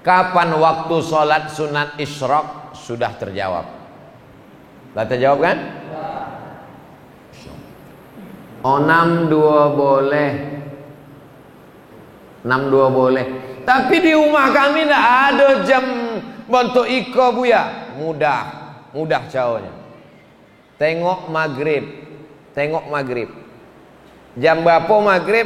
Kapan waktu sholat sunat isyraq? Sudah terjawab. Sudah terjawab kan? 62 boleh. 62 boleh. Tapi di rumah kami tidak ada jam bentuk iko buya. Mudah caranya. Tengok maghrib. Jam berapa maghrib?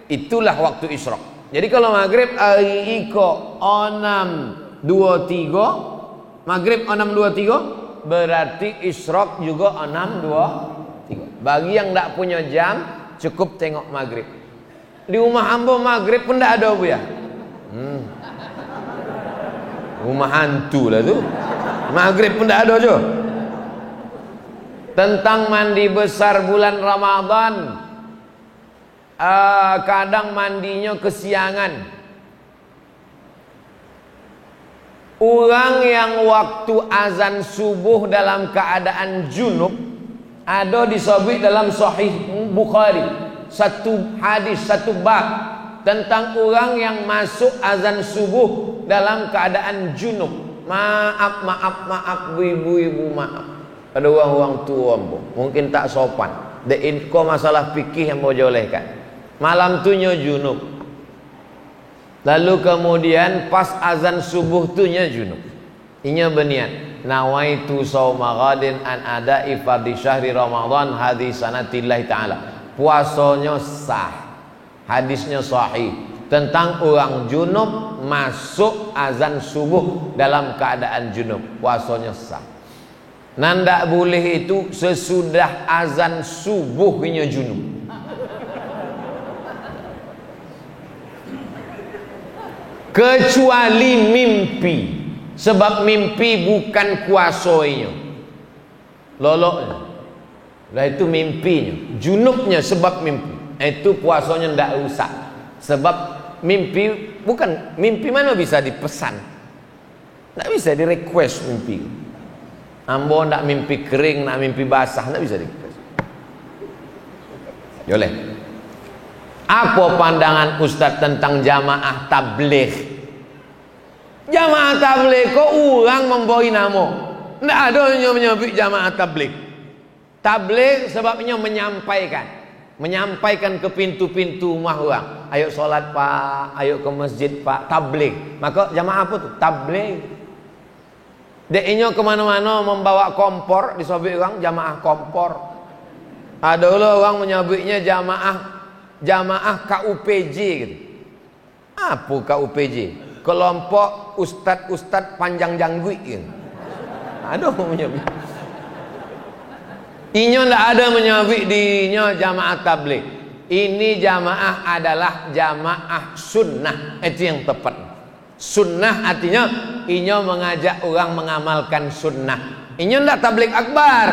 Itulah waktu isyraq. Jadi kalau maghrib hari iko 6.23, maghrib 6.23, berarti isyraq juga 6.23. Bagi yang tidak punya jam, cukup tengok maghrib. Di rumah hamba maghrib pun tidak ada bu ya. Rumah hantu lah tu. Maghrib pun tidak ada je. Tentang mandi besar bulan Ramadan, kadang mandinya kesiangan. Orang yang waktu azan subuh dalam keadaan junub, ada disebut dalam Sahih Bukhari, satu hadis, satu bab tentang orang yang masuk azan subuh dalam keadaan junub. Maaf ibu-ibu, maaf. Ada orang tua mungkin tak sopan. Kau masalah fikih yang mau jolehkan. Malam tu nya junub. Lalu kemudian pas azan subuh tu nya junub. Inya berniat, nawaitu shauma ghadin an ada'i fardhi syahri Ramadan hadis sanatillahi ta'ala. Puasanya sah. Hadisnya sahih tentang orang junub masuk azan subuh dalam keadaan junub. Puasanya sah. Nandak boleh itu sesudah azan subuhnya junub. Kecuali mimpi. Sebab mimpi bukan kuasanya. Loloknya. Lah itu mimpinya. Junubnya sebab mimpi. Itu puasanya ndak rusak. Sebab mimpi bukan, mimpi mana bisa dipesan. Ndak bisa di request mimpi. Ambo nak mimpi kering, nak mimpi basah, tak bisa dikasih. Boleh. Apa pandangan Ustaz tentang jamaah tabligh? Jamaah tabligh kok orang memberi nama. Tak ada yang menyebut jamaah tabligh. Tabligh sebabnya menyampaikan ke pintu-pintu rumah orang. Ayo solat pak, ayo ke masjid pak, tabligh. Maka jamaah apa tu? Tabligh. Deknya kemana-mana membawa kompor, disebut orang jamaah kompor. Ada orang menyebutnya jamaah KUPJ gitu. Apa KUPJ? Kelompok ustad-ustad panjang janggut gitu. Ada menyebut. Inya tidak ada menyebut dirinya jamaah tabligh. Ini jamaah adalah jamaah sunnah. Itu yang tepat. Sunnah artinya inya mengajak orang mengamalkan sunnah. Inya tidak tabligh akbar,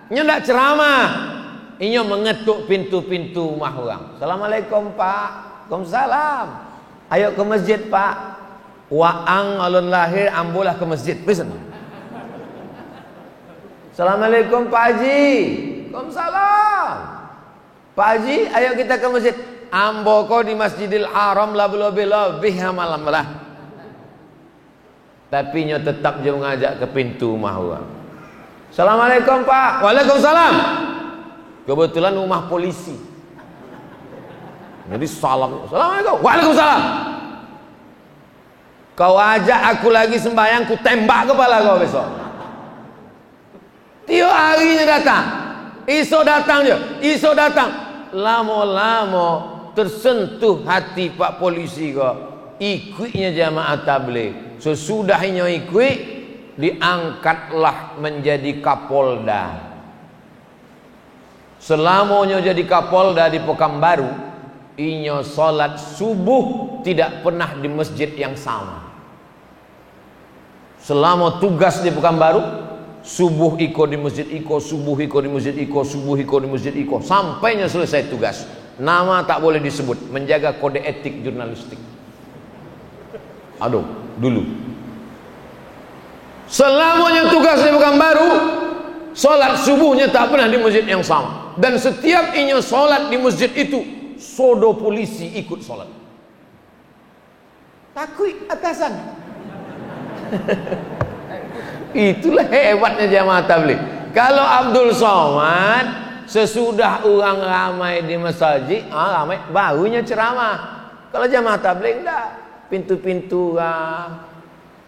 inya tidak ceramah, inya mengetuk pintu-pintu rumah orang. Assalamualaikum pak, waalaikumsalam. Ayo ke masjid pak. Waang alun lahir ambulah ke masjid. Pesan. Assalamualaikum pak Haji. Waalaikumsalam. Pak Haji, ayo kita ke masjid. Ambo kau di Masjidil Haram lebih malam lah. Tapi nyo tetap je mengajak ke pintu rumah orang. Assalamualaikum pak. Waalaikumsalam. Kebetulan rumah polisi. Jadi salam. Assalamualaikum. Waalaikumsalam. Kau ajak aku lagi sembahyang, ku tembak kepala kau besok. Tiap harinya datang. Esok datang je. Esok datang. Lama-lama tersentuh hati pak polisi kau. Ikutnya jamaah tabligh. Sesudahnya ikut, diangkatlah menjadi Kapolda. Selamanya jadi Kapolda di Pekanbaru, inya salat subuh tidak pernah di masjid yang sama. Selama tugas di Pekanbaru, subuh iko di masjid iko, subuh iko di masjid iko, subuh iko di masjid iko, sampainya selesai tugas. Nama tak boleh disebut, menjaga kode etik jurnalistik. Aduh, dulu. Selamanya tugas di Pekanbaru, solat subuhnya tak pernah di masjid yang sama. Dan setiap inya solat di masjid itu, sodo polisi ikut solat. takui atasan. Itulah hebatnya jamaah tabligh. Kalau Abdul Somad sesudah orang ramai di masjid, ramai barunya ceramah. Kalau jamaah tabligh enggak, pintu-pintu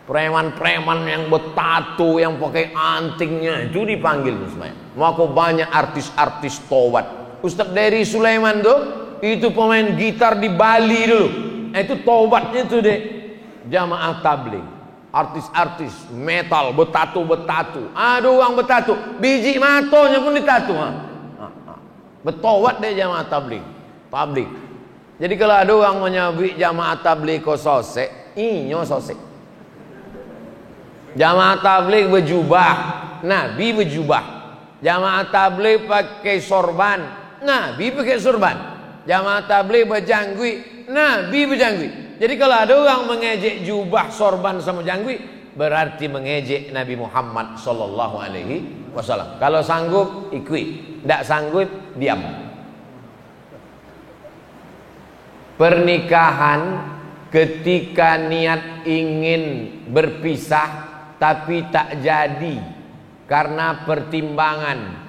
preman-preman yang bertato, yang pakai antingnya itu dipanggil semuanya. Maka banyak artis-artis tobat. Ustaz Dery Sulaiman tuh itu pemain gitar di Bali dulu. Itu tobatnya tuh deh jamaah tabligh. Artis-artis metal bertato. Ada orang bertato, biji matonya pun ditato. Bertobat deh jamaah tabligh. Jadi kalau ada orang menyabik jamaah tabligh ko sosek, inyo sosek. Jamaah tabligh berjubah, Nabi berjubah. Jamaah tabligh pakai sorban, Nabi pakai sorban. Jamaah tabligh berjanggut, Nabi berjanggut. Jadi kalau ada orang mengejek jubah, sorban sama janggut, berarti mengejek Nabi Muhammad sallallahu alaihi wasallam. Kalau sanggup ikut, tidak sanggup diam. Pernikahan ketika niat ingin berpisah tapi tak jadi karena pertimbangan.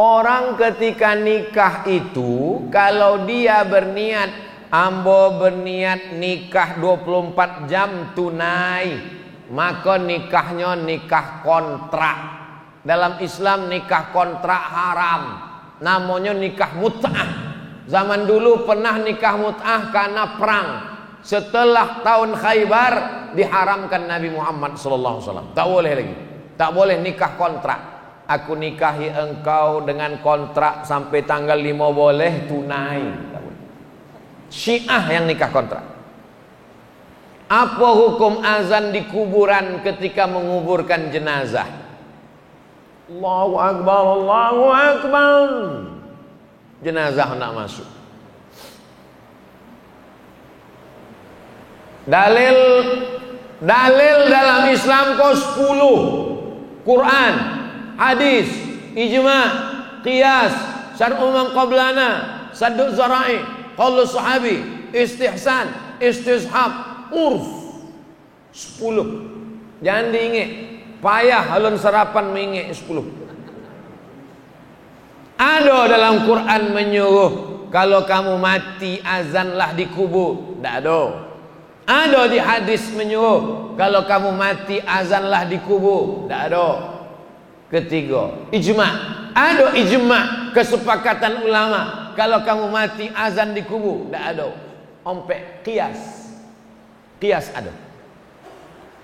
Orang ketika nikah itu kalau dia berniat, ambo berniat nikah 24 jam tunai, maka nikahnya nikah kontrak. Dalam Islam nikah kontrak haram, namanya nikah mut'ah. Zaman dulu pernah nikah mut'ah karena perang. Setelah tahun Khaybar diharamkan Nabi Muhammad SAW. Tak boleh lagi, tak boleh nikah kontrak. Aku nikahi engkau dengan kontrak sampai tanggal 5 boleh, tunai. Syiah yang nikah kontrak. Apa hukum azan di kuburan ketika menguburkan jenazah? Allahu Akbar, Allahu Akbar. Jenazah hendak masuk. Dalil dalam Islam kau 10. Quran, hadis, ijma', qiyas, syar'u man qablana, saddu zara'i, qaulu sahabi, istihsan, istishab, urf. 10. Jangan diingat, payah halun sarapan mengingat 10. Ada dalam Quran menyuruh kalau kamu mati azanlah di kubur. Tak ada. Ada di hadis menyuruh kalau kamu mati azanlah di kubur. Tak ada. Ketiga, ijma'. Ada ijma', kesepakatan ulama kalau kamu mati azan di kubur. Tak ada. Ompek qiyas. Qiyas ada.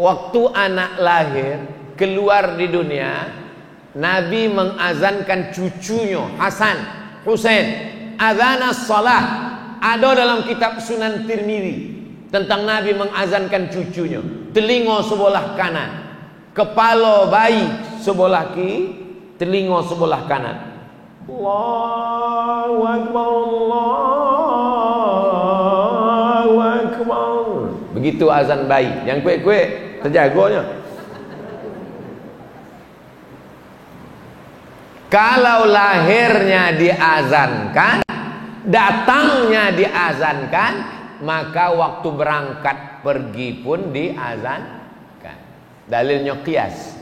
Waktu anak lahir keluar di dunia, Nabi mengazankan cucunya Hasan, Husain. Adzanas salah ada dalam kitab Sunan Tirmizi tentang Nabi mengazankan cucunya. Telinga sebelah kanan, kepala bayi sebelah kiri, telinga sebelah kanan. Allahu Akbar, Allahu Akbar. Begitu azan bayi. Yang kuek-kuek terjaganya. Kalau lahirnya diazankan, datangnya diazankan, maka waktu berangkat pergi pun diazankan. Dalilnya qiyas.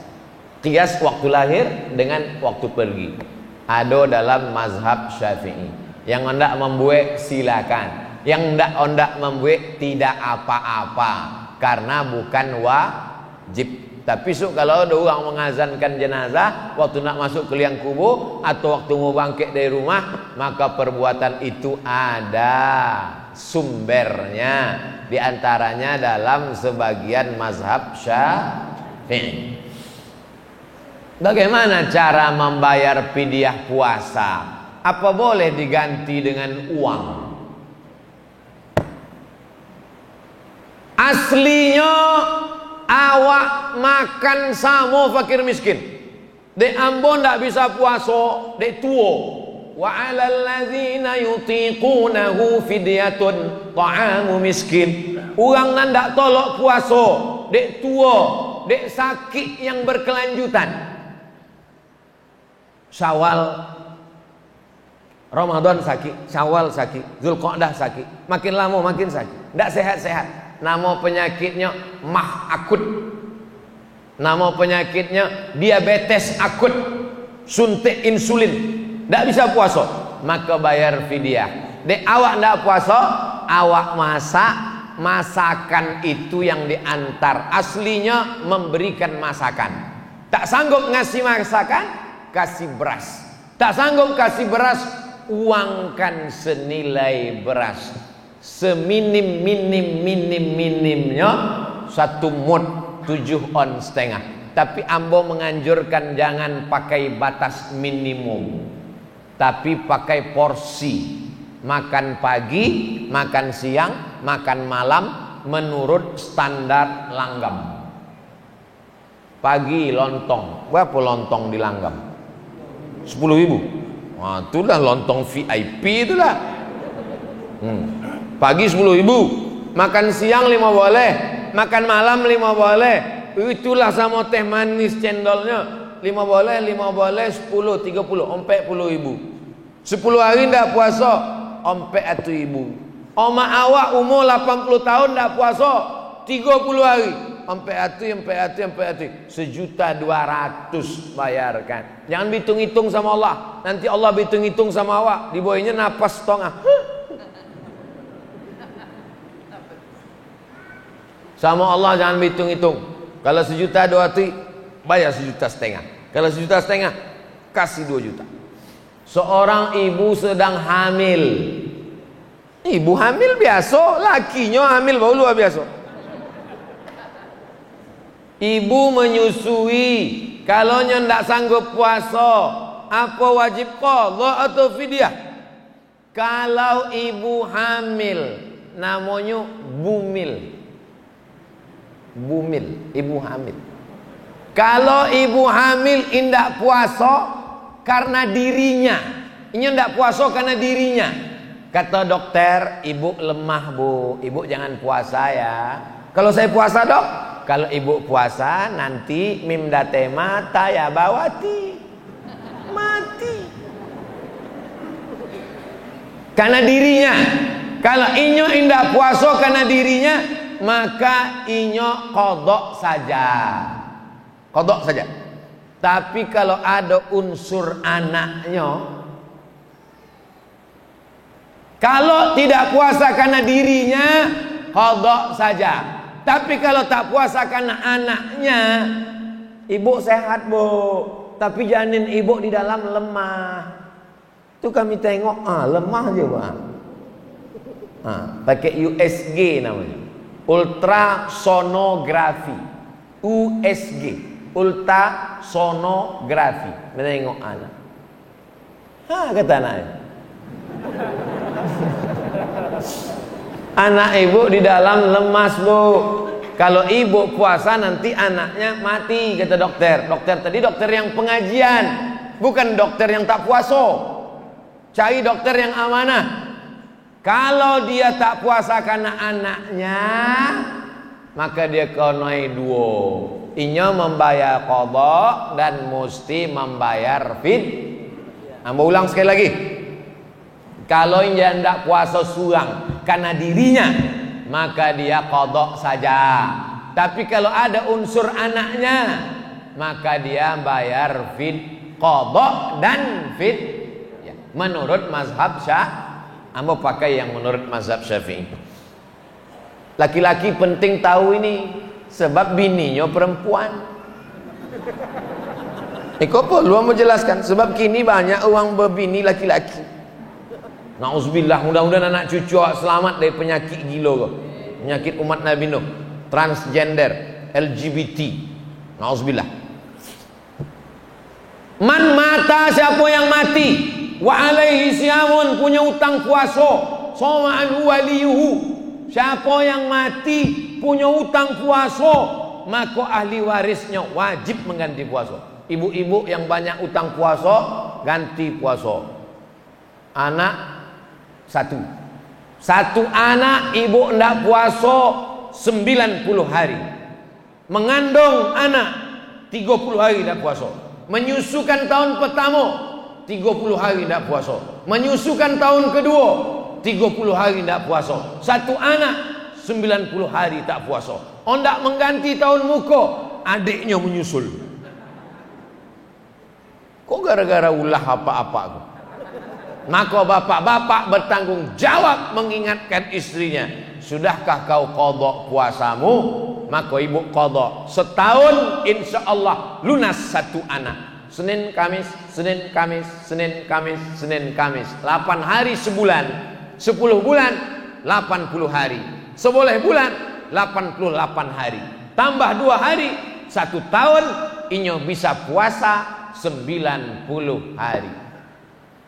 Qiyas waktu lahir dengan waktu pergi. Ada dalam mazhab Syafi'i. Yang hendak membuat silakan. Yang hendak membuat tidak apa-apa, karena bukan wajib. Tapi kalau ada orang mengazankan jenazah waktu nak masuk ke liang kubur atau waktu mau bangkit dari rumah, maka perbuatan itu ada sumbernya, di antaranya dalam sebagian mazhab Syafi'i. Bagaimana cara membayar fidyah puasa? Apa boleh diganti dengan uang? Aslinya awak makan sama fakir miskin. Dek ambon tak bisa puasa, dek tua. Wa 'alal ladzina yutiqunahu fidyatun ta'amu miskin. Orang nan tak tolak puasa, dek tua, dek sakit yang berkelanjutan. Syawal Ramadan sakit, Syawal sakit, Zulqa'dah sakit, makin lama makin sakit. Tidak sehat-sehat. Nama penyakitnya mah akut. Nama penyakitnya diabetes akut. Suntik insulin. Tidak bisa puasa. Maka bayar fidyah. Dek awak tidak puasa, awak masak. Masakan itu yang diantar. Aslinya memberikan masakan. Tak sanggup ngasih masakan, kasih beras. Tak sanggup kasih beras, uangkan senilai beras. Seminim-minimnya 1 mud 7 ons setengah. Tapi ambo menganjurkan jangan pakai batas minimum, tapi pakai porsi. Makan pagi, makan siang, makan malam menurut standar langgam. Pagi lontong, berapa lontong di langgam? 10.000. Wah, itulah lontong VIP itulah. Pagi 10.000, makan siang 5 boleh, makan malam 5 boleh. Itulah sama teh manis cendolnya 5 boleh, 10, 30, 40.000. 10 hari ndak puasa, 40.000. Oma awak umur 80 tahun ndak puasa, 30 hari. Sampai hati 1.200.000 bayarkan. Jangan hitung-hitung sama Allah. Nanti Allah hitung-hitung sama awak. Di bawahnya napas setengah. Sama Allah jangan hitung-hitung. Kalau 1.200.000 bayar 1.500.000. Kalau 1.500.000 kasih 2 juta. Seorang ibu sedang hamil. Ibu hamil biasa, lakinya hamil baru luar biasa. Ibu menyusui, kalau ndak sanggup puasa, apa wajib qadha atau fidyah? Kalau ibu hamil, namanya bumil. Bumil, ibu hamil. Kalau ibu hamil indak puasa karena dirinya. Ini ndak puasa karena dirinya. Kata dokter, ibu lemah bu, ibu jangan puasa ya. Kalau saya puasa dok? Kalau ibu puasa nanti mimdate mata ya bawati mati karena dirinya. Kalau inyo indah puasa karena dirinya, maka inyo kodok saja. Kodok saja. Tapi kalau ada unsur anaknya, kalau tidak puasa karena dirinya, kodok saja. Tapi kalau tak puasa karena anaknya, ibu sehat bu, tapi janin ibu di dalam lemah. Itu kami tengok, lemah aja bang. Pakai USG namanya, ultrasonografi. USG, ultrasonografi. Menengok anak. Kata anaknya. Anak ibu di dalam lemas bu. Kalau ibu puasa nanti anaknya mati, kata dokter. Dokter tadi dokter yang pengajian, bukan dokter yang tak puasa. Cari dokter yang amanah. Kalau dia tak puasa karena anaknya, maka dia konoi 2. Inya membayar qadha dan mesti membayar Ambo ulang sekali lagi. Kalau dia tidak puasa surang karena dirinya, maka dia qadha saja. Tapi kalau ada unsur anaknya, maka dia bayar qadha dan ya, menurut mazhab Ambo pakai yang menurut mazhab Syafi'i. Laki-laki penting tahu ini, sebab bininya perempuan. Kok perlu mau jelaskan? Sebab kini banyak orang berbini laki-laki. Nauzubillah, mudah-mudahan anak cucu selamat dari penyakit gila, penyakit umat Nabi Nuh, transgender, LGBT. Nauzubillah. Man mata, siapa yang mati, wa alaihi siyamun, punya utang puasa, sama anhu waliyuhu, siapa yang mati punya utang puasa, maka ahli warisnya wajib mengganti puasa. Ibu-ibu yang banyak utang puasa, ganti puasa. Anak satu anak ibu ndak puasa 90 hari. Mengandung anak 30 hari ndak puasa. Menyusukan tahun pertama 30 hari ndak puasa. Menyusukan tahun kedua 30 hari ndak puasa. Satu anak 90 hari tak puasa. Ondak mengganti tahun muka, adiknya menyusul. Kok gara-gara ulah apa-apa aku? Maka bapak-bapak bertanggung jawab mengingatkan istrinya, sudahkah kau qadha puasamu? Maka ibu qadha. Setahun insya Allah lunas 1 anak. Senin Kamis, Senin Kamis, Senin Kamis, Senin Kamis. 8 hari sebulan. 10 bulan 80 hari. 11 bulan 88 hari. Tambah 2 hari 1 tahun, inyo bisa puasa 90 hari.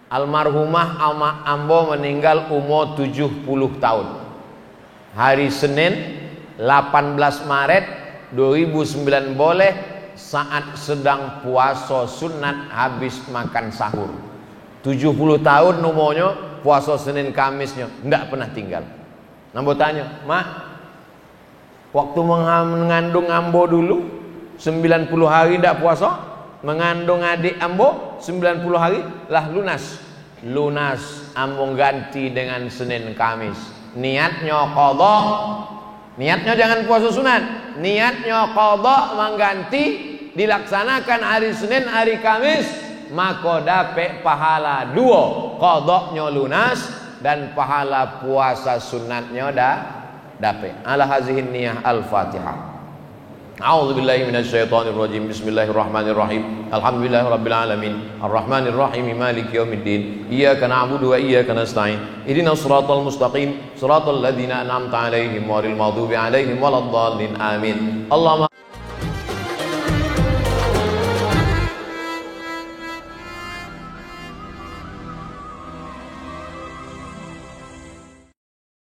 Almarhumah Ambo meninggal umur 70 tahun. Hari Senin 18 Maret 2009 boleh, saat sedang puasa sunat habis makan sahur. 70 tahun umurnya, puasa Senin Kamisnya ndak pernah tinggal. Ambo tanya, "Mak, waktu mengandung Ambo dulu 90 hari ndak puasa? Mengandung adik Ambo 90 hari lah lunas." Lunas Ambo ganti dengan Senin Kamis. Niatnya qadha. Niatnya jangan puasa sunat. Niatnya qadha, mengganti, dilaksanakan hari Senin hari Kamis, maka dapat pahala 2. Qadhanya lunas dan pahala puasa sunatnya dapat. Ala hazihin niyah al-Fatihah. A'udzu billahi minasyaitonir rajim. Bismillahirrahmanirrahim. Alhamdulillahirabbil alamin. Arrahmanir rahim. Maliki yaumiddin. Iyyaka na'budu wa iyyaka nasta'in. Ihdinas siratal mustaqim. Siratal ladzina an'amta 'alaihim ghairil maghdubi 'alaihim waladdallin. Amin. Allahumma